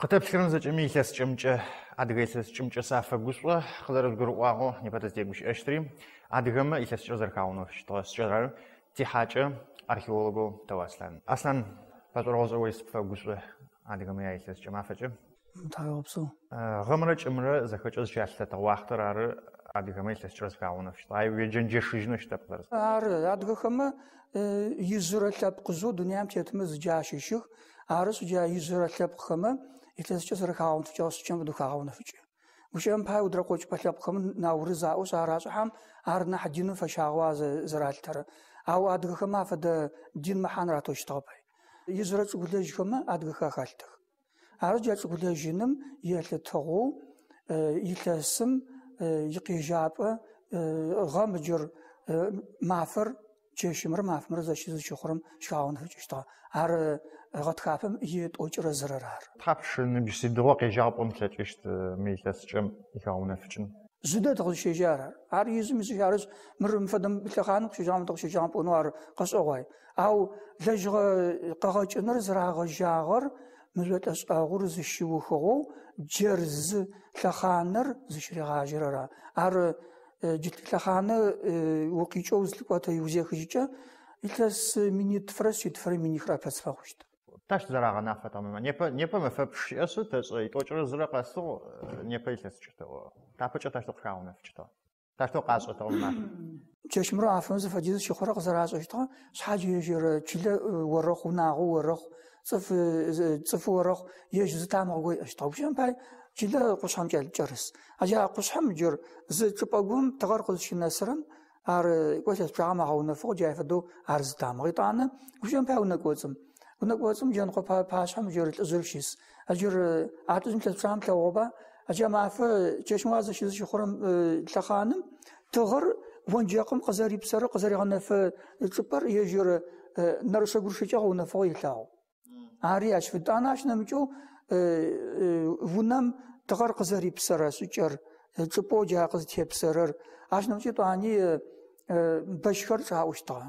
Къытеплъырым зэкӏэми илъэскӏэмкӏэ адыгэ илъэскӏэмкӏэ сафэгушӏо къызэрызгурыӏуагъэу непэ зытегущыӏэщтри адыгэмэ илъэскӏэ зэрэхагъэнэу щытыгъэ сыкӏэрэр тихьакӏэ археологоу Аслан. Аслан пэшӏоргъэшӏэу сыпфэгушӏо адыгэмэ илъэскӏэ мафэкӏэ. Тагъэпсэу. Гъэмрэ чӏымрэ зэхэкӏэ зыщалъытэ уахътэр ары адыгэмэ илъэскӏэ зэрэхагъэнэу щытыгъэ. Ай уеджэнджэшыжьынэу щытэп зэрыс. Ары адыгэхэмэ ижърэ лъэпкъызэу дунэям тетымэ зыджащыщых. Ары сыджа ижърэ лъэпкъхэмэ илъэскӏэ зэрэхагъэн фыкӏэ сычэм духагъэнэ фыкӏэ. Гущэм пай удракъокӏ лъэпкъхэм науры заӏоу сарашӏыхьам ар нахь диным фэщагъуа зэралъытэрэ. Ау адыгэхэмэ афэдэ дин мэхьан ратощтыгъэ пай. Ижърэ цӏыгулэжьхэмэ адыгэхэ хэлътых. Ары джа цӏыгулэжьыным елъытыгъэу илъэсым икъежьапӏэ гъэм ыджыр мафэр чэщымрэ мафмрэ зыщыхъурэм щыхагъэн фыкӏыщтыгъэ. Ары гъэтхапэм етӏокӏрэ зырэр ар. Тхьапш ныбжьысыдыгъо къежьапӏэм плъэкӏыщт мы илъэскӏэм ихагъэнэ фыкӏын. Зыдэт къызыщежьар ар. Ар изым изыщарыз мыр фэдэм лъэхъаным къыщежьагъэм къыщежьагъэм пӏонэу ар къэшӏэгъуай. Ау лэжьыгъэ къэгъэкӏыныр зырагъэжьагъэр мыжъотӏэшӏэгъур зыщыухыгъэу джэр зы лъэхъанэр зыщырегъажьэрэр ар. Ар лъэхъанэ укъикӏэу зылъыкӏотэ иузехыжьыкӏэ илъэс минитфрэ щитфрэ минихрэ пэсфэгъущт. Таш зэрагъэнафэ тамэма. Непэ мэфэпш щыӏэщы тэшӏэ итӏокӏрэ зырэ къэсыгъ непэ илъэскӏыщтыгъэ. Тапэкӏэ таштэ къыхагъэнэ фыкӏыщтыгъэ. Таштэ къашӏэтыгъэ маф. Чэщымрэ афэм зыфэдиз щыхъурэ къызэрашӏыщтыгъэ шъхьаджэ ежьэрэ чылэ орыхъу, унагъо орыхъу, цӏыф орыхъу ежь зытамыгъо иӏэщтыгъэ. Гущэм пай чылэ къушъхьэм кӏэрыс. Аджа къушъхьэм ыджыр зы чӏыпӏэ гум тыгъэр къызщынэсырэм ар кӏолъэс пчъагъэм агъэунэфыгъ джай фэдэу ар зытамыгъ. Итӏанэ гущэм пай унэкӏоцӏым. Унэкӏоцӏым джэнкъо пашъхьэм ыджыр лӏыжъыр щыс. Аджыр лӏыжъым лъэс пчъагъэм плъэгъугъэба аджа мафэ чэщым зыщыхъурэм лъэхъаным тыгъэр вонджэкъым къызэрипсэрэ къызэригъэнэфэ чӏыпӏэр ежьыр нэрышэ-гурышэкӏэ гъэунэфыгъо илъагъу. Ари ащ итӏанэ ащ нэмыкӏэу унэм тыгъэр къызэрипсэрэ шӏыкӏэр чӏыпӏэу джа къызытепсэрэр ащ нэмыкӏэ тӏуани бэщхэр чӏаӏощтыгъэ.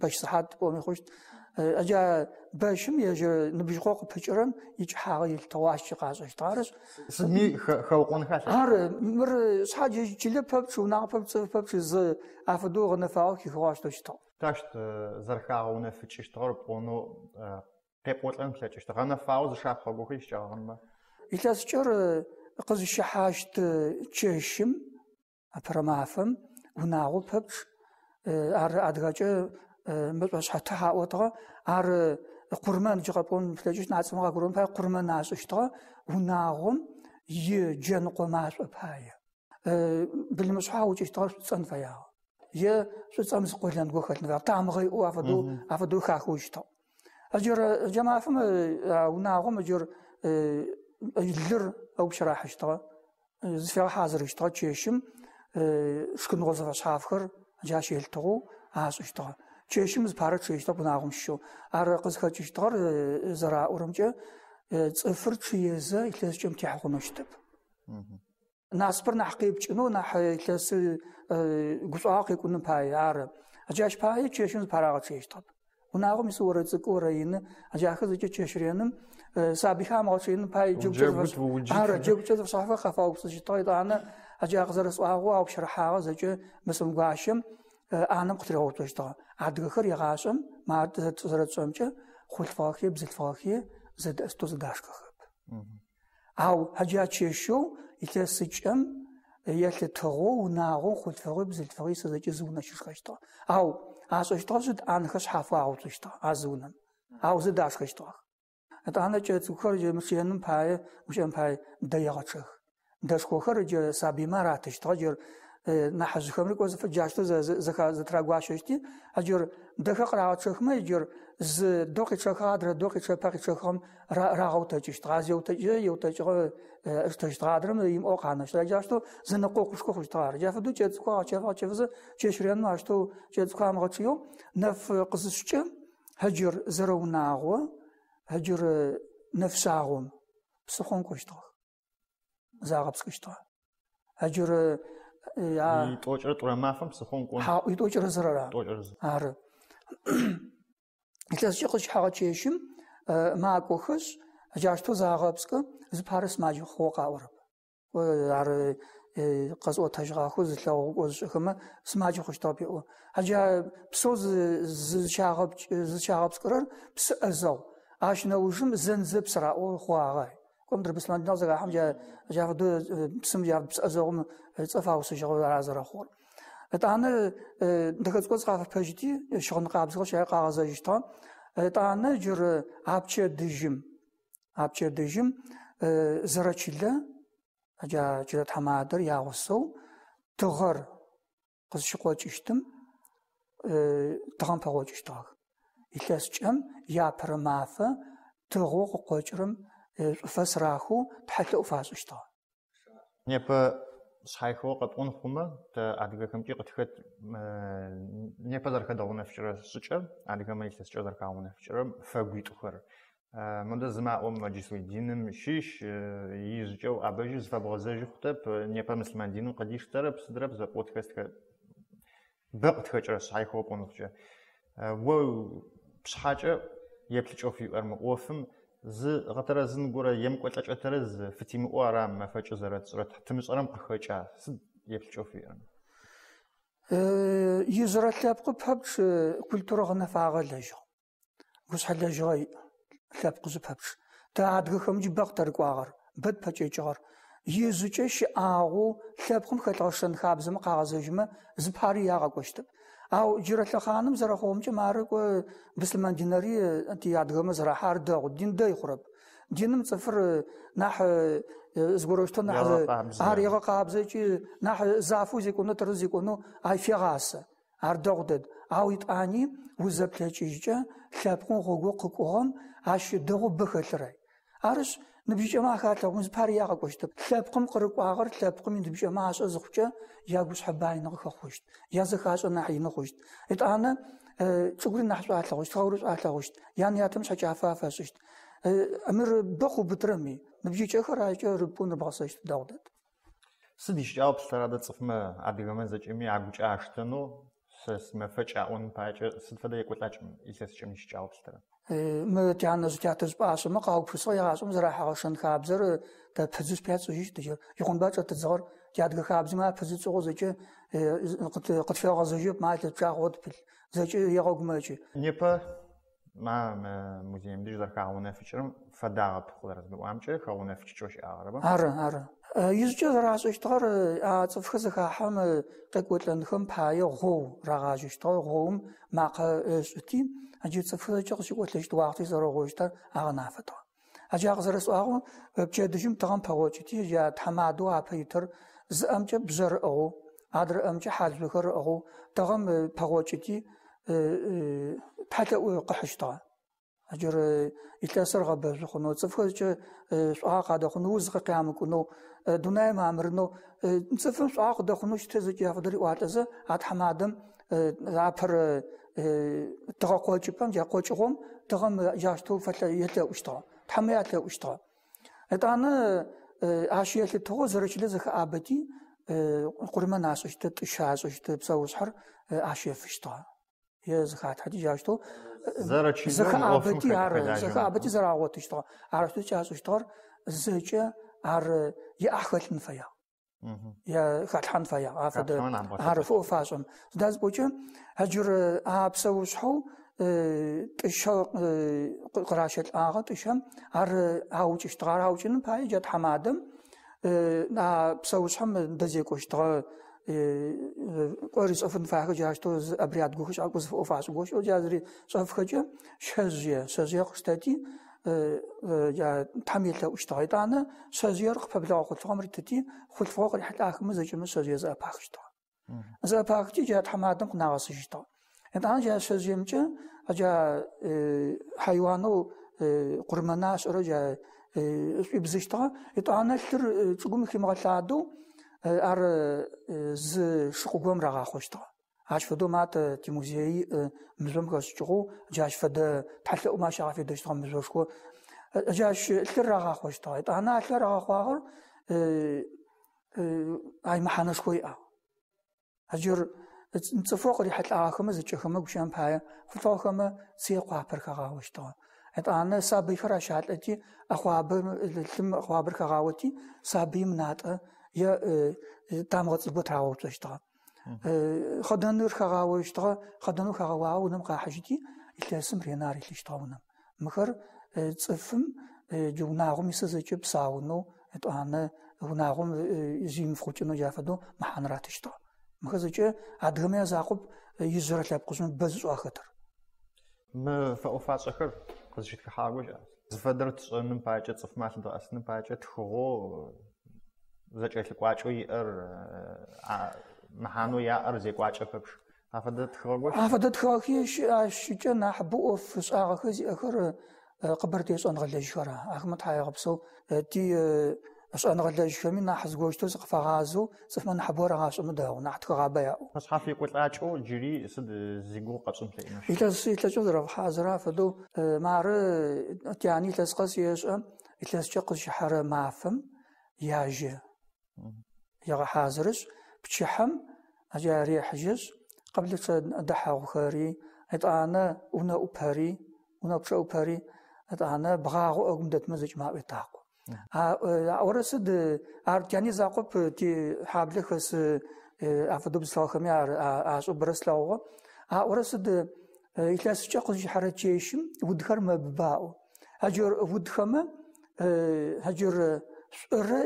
Бэщ сыхьат пӏоми хъущт. Аджа бэщым ежьыр ныбжьыгъо къыпыкӏырэм икӏыхьагъэ илъытыгъэу ащ къашӏэщтыгъэ арышъ. Сыдми хэукъонхэ. Ары мыр шъхьаджэ чылэ пэпчъ, унагъо пэпчъ, цӏыф пэпчъ зы афэдэу гъэнэфагъэу хихыгъэу ащтэщтыгъэ. Ташт зэрэхагъэнэ фыкӏыщтыгъэр пӏонэу къепӏолӏэн плъэкӏыщтыгъэ. Гъэнэфагъэу зышапхъэгухи щыӏагъэнмэ. Илъэскӏэр къызыщыхьащт чэщым апэрэ мафэм унагъо пэпчъ ар адыгэкӏэ мышӏошъхьэтэ хьаӏотыгъэ ар къурмэн джыгъэпӏон плъэкӏыщт нацӏэмэ къагурым пай къурмэн ашӏыщтыгъэ унагъом джэнкъо машӏо пае. Былымышъхьэ укӏыщтыгъэр шӏуцӏэн фэягъэ. Шӏуцӏэм зыкъолэнгъо хэлъ тамыгъэ иӏэу афэдэу хахыущтыгъ. Аджа мафэм унагъом ыджыр лыр ӏэупщэрахьыщтыгъэ. Зыфегъэхьазырыщтыгъэ чэщым шхыныгъо зэфэшъхьафхэр аджа щелъытыгъэу ашӏыщтыгъэ. Чэщым зыпарэ чъыещтыгъэ унагъом щыщэу. Ар къызхэкӏыщтыгъэр зэраӏорэмкӏэ цӏыфыр чъыезэ илъэскӏэм техьэ хъунэу щытэп. Наспыр нахь къепкӏынэу нахь илъэс гушӏуагъэ къекӏуным пае ары. Аджащ пае чэщым зыпарагъэчъыещтыгъэп. Унагъом ис орэ цӏыкӏ орэ ины аджахэр зэкӏэ чэщ реным сабыйхэм агъэчъыеным пае джэгукӏэ зэфэшъхьафэ къэфаупсыщтыгъэ. Итӏанэ аджа къызэрэсӏуагъэу аупщэрыхьагъэ зэкӏэ мысым гуащэм ӏанэм къытыригъэуцощтыгъэ. Адыгэхэр егъашӏэм зэрэтшӏэмкӏэ хъулъфыгъэхи, бзылъфыгъэхи зэдэӏэстэу зэдашхэхэп. Ау аджа чэщэу илъэсыкӏэм елъытыгъэу унагъом хъулъфыгъи, бзылъфыгъи зэкӏэ зы унэ щышхэщтыгъэ. Ау ашӏэщтыгъэ шъут ӏанэхэр шъхьафэу агъэуцощтыгъэ азы унэм. Ау зэдашхэщтыгъэх. Итӏанэ кӏэ цӏыкӏухэр мыщэным пае гущэм пае дэегъэчъэх. Дэшхохэр джы сабыймэ аратыщтыгъэ джыр нахьыжъхэмрэ кӏо зэфэджащтэу зэтрагуащэщти аджыр дэхэ къырагъэчъэхмэ иджыр зы дэу къичъэхэ адрэ дэу къичъэпэ къичъэхэм рагъэутэкӏыщтыгъэ. Az еутэкӏыгъэ ыштэщтыгъэ адрым имыӏэу къанэщтыгъэ. Аджащтэу зэныкъо къушхо хъущтыгъэ ар. Джа фэдэу кӏэ цӏыкӏухэр гъэчэфызэ чэщ реным ащтэу кӏэ цӏыкӏухэр амыгъэчъыеу нэф къызышӏкӏэ аджыр зэрэунагъо аджыр нэфшъагъом псыхъом кӏощтыгъэх. Загъэпскӏыщтыгъэ. Аджыр итӏокӏрэ тӏурэ мафэм псыхъом кӏон. Итӏокӏрэ зырара. Ары. Илъэскӏэ къызщыхьагъэ чэщым макӏохэшъ أجاشتو زاغبسك زبارس ماجي خوقا ورب وعر قزو تجغاخو زلو وزخما سماجي خوشتابيو أجا بسوز زشاغبسكرر بس أزو عشنا وجم زنزب سرعو خواغاي كم در بسمان دينا زغا حم جا دو بسم جا بس أزوغم صفاو سجغو عزرا خور تانا دكتوز قاف بجدي شغل قابزغ شي قاغزا جتا تانا جر عبچه دجم زرچيله أجا جرت حمادر ياغسو تغر قز شقوچشتم تغم پغوچشتاغ إلاسچم يا برمافة تغوق قوچرم فسراخو تحلو فاسشتاغ نيبا صحيحو قطون خوما تا أدغاكم كي قتخت نيبا دركا داونا فشرا سچا أدغاما إلاسچا دركا داونا فشرا فاقويت أخر مدة زمان مجلس الدين شيش يجوا أبجز فبغزاج خطب نيبا مسلمان دينو قديش ترى بس درب ز بودكاست ك بقت خجر صحيح هو بونوجا و بصحاجة يبلش في أرم وفم ز غتر زن جورا يم قلتش أترز في تيم وارم ما فجأة زرت تمس أرم خجر صد يبلش في أرم يزرت لابق بحبش كلتورة غنا فاغلجا وش حلجاي لابق زبحبش تعاد خم جبق ترقاغر بد بجيجار يزوجش آغو لابقم خلاشن خابزم قاغزجمة زبحاري ياغا قشتب أو جرت لخانم زرا خومج مارك و بسلمان ديناري أنت يادغم زرا حار داغ دين دا يخرب دينم صفر نح زغروشتو نح هاريغا قابزجي نح زافو زيكونو ترزيكونو أي فيغاس أردغدد أو يتاني وزبلجيجا لابقم غوغو قوقوهم عش دغو بخلري أرش نبيجا ما خاطر زبحاري ياغا قشتب لابقم قرقواغر لابقم نبيجا ما عش أزخجا ياغوش حباين نخخوشت يازخاش نحي نخوشت إتانا تقول نحسو أتلاغوشت خاورش أتلاغوشت يعني ياتمش حجافا فاسشت أمر بخو بترمي نبيجا خراجا ربون ربغسشت داودت سديش جاوب سرادة صفما أدغما زجمي عقوش أشتنو سما فجأة أون باجة سدفدا يقول لكم إيساس جميش جاوب سرا ما تعنا زكاتز باش ما قاو فصيا عشان زرا حاشن خابزر تا بزوس بياتو هيش تجر يكون باجة تزغر جاد خابز ما بزوس غوزجة قد في غزجة ما تتشاغد بال زجة يغوغ ماجي نيبا ما مزيم ديج دركا عونا فيشرم فداغب خضرز بوامچه خاونا فيشوش أغربا أرى يزجة زرا سشتغر أتصفخزخا حم قيقوتلن خم بايو غو راغاجشتغر غوم ماقا شتي أجي تصفخزجة قشيقوتلشت واقتي زرا غوشتر أغنافتو أجي أغزرس أغو بجدجم تغم باوچتي جا تحمادو أبيتر زأمجة بزر أغو أدر أمجة حاج بخر أغو تغم باوچتي تحتأوي قحشتغر أجر إتلاسر غبر خنو تصفخزجة سؤال قاد خنو وزق قيام كنو دوناي مامرنو نصفم سؤال قاد خنو شتزجي أفضل واتزا عاد حمادم عبر تغاقوة جبان جا قوة تغم جاشتو فتلا يتلا وشتا تحمي يتلا وشتا إتانا عاشية لتغو زرش لزخ آبتي قرما ناس وشتا شاز وشتا بساوز حر عاشية فشتا يزخات حدي جاشتو زخ آبتي عار زخ آبتي زراعوة تشتا عرفتو شاز وشتا زجا عار يأخذ نفيا يا خاتحان فيا عفد عارفوا فاشم داز بوجه هجر عبسوس حو تشا قراشت آغا تشم عر هاوج اشتغار هاوجن باي جت حمادم نا بسوس حم دزيك اشتغار قريس أفن فاخ جاشتو أبريات جوش عقوز فوفاس جوش وجازري صف خجة شزية خستاتي يا تحميل له اشتغل دانا شزير قبل أخذ فمر تتي خذ فوق حتى آخر مزج من شزير زأباخ اشتغل زأباخ تي جات حمادم قناعس اشتغل إذا جا شزير مجا جا حيوانو قرمناش رجع بزشتغل إذا أنا كتر تقوم في مغلادو أر ز شقوقم رغا خوشتغل عاش فدو مات تيموزيي مزوم كشجو جاش فد تحلق ما شافي دشتغل مزوشكو جاش الرغا خوشتغل أنا الرغا خواغر أي محنش خويا أجر نتصفق ريحة الآخر مزج خم بشام بايا فطاخم سيقوا بركة خوشتغل أنا سابي خراش علتي أخوابر خغاوتي سابي مناطة يا تامغت البتراو تشتغل خدنور خغاوي اشتغل خدنور خغاواو نمقى حاجتي إتلاسم رينار إتلاشتغلنا مخر تصفم جوناغم يسزج بساونو أنا هناغم زين فوتشنو جافدو محنرات اشتغل مخزج أدغم يا زاقب يزرت لابقسم بزو أخطر ما فأوفاش أخر قصدك حاجة زفدرت نباجة صف ما تدرس نباجة تخو زجاج القواعي محانو يا أرزي قواعي فبش أفدت خواجة أفدت خواجيش أشجنا حبوا في ساعة خزي آخر قبرتيس أنا غلاش خرا أحمد حيا قبصو تي أنا غلاش خمين نحس جوجتوس قفاغازو صف ما نحبور عاش مداو نحت غابيا بس حافي قلت أو جري سد زيجو قبصم تلاقينا إتلاس جذر حازرا فدو مار يعني إتلاس قصيش إتلاس شق شحر معفم ياجي يا حازرش بتشحم أجاري حجز قبل دحا خاري أنا ونا أبهري ونا بشا أبهري أنا بغاغو أقمدت مزج ما بيتاقو أورسد يعني زاقب تي حابل خس أفضل بسلاخمي عشو برسلاوه أورسد إتلاس شق شحر تشيشم ودخر ما بباو هجر ودخمه هجر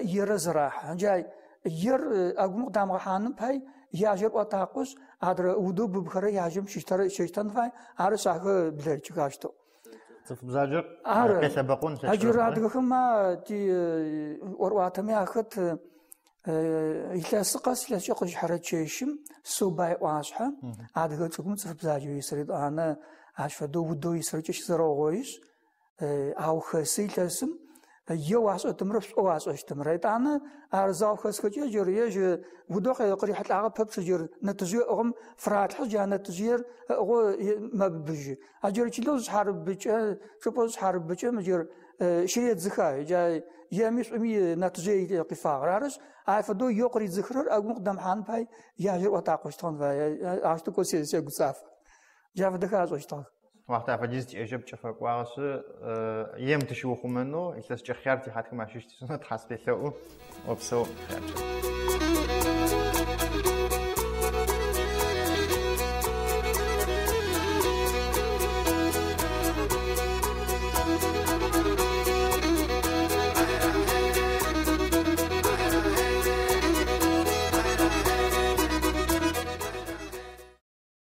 يرزراح جاي ير أقوم قدام غحانم باي ياجر وطاقوس عدر ودو ببخره ياجم شيشتن فاي عار ساخه بلرچ كاشتو صف بزاجر كسبقون هجر عدغهم ما تي ورواتمي اخت يتلاسقس لشق حرچيشم سوباي واسحه عدغ تقوم صف بزاجر يسرد انا اشفدو ودو يسرچش زروغويس او خسي لسم يواس أتمرس أواس أشتمرت أنا أرزاق خسكتي جريج ودوق يقري حتى عقب بسجر نتزير أغم فرات حجة نتزير أغو ما بيجي أجر كيلوز حرب بيجي شوفوز حرب بيجي مجر شيء زخاي جاي يامس أمي نتزير قفاق رارس عفدو يقري ذكر أقوم قدام حان باي ياجر وتاقوشتون باي عشتو كوسي قصاف جاف دخاز أشتغل وقتها فجزت إجابة شفاق وعرس يم تشوفوا منه إذا استخيرتي حتى ما شفتي سنة تحسبي له وبسو خير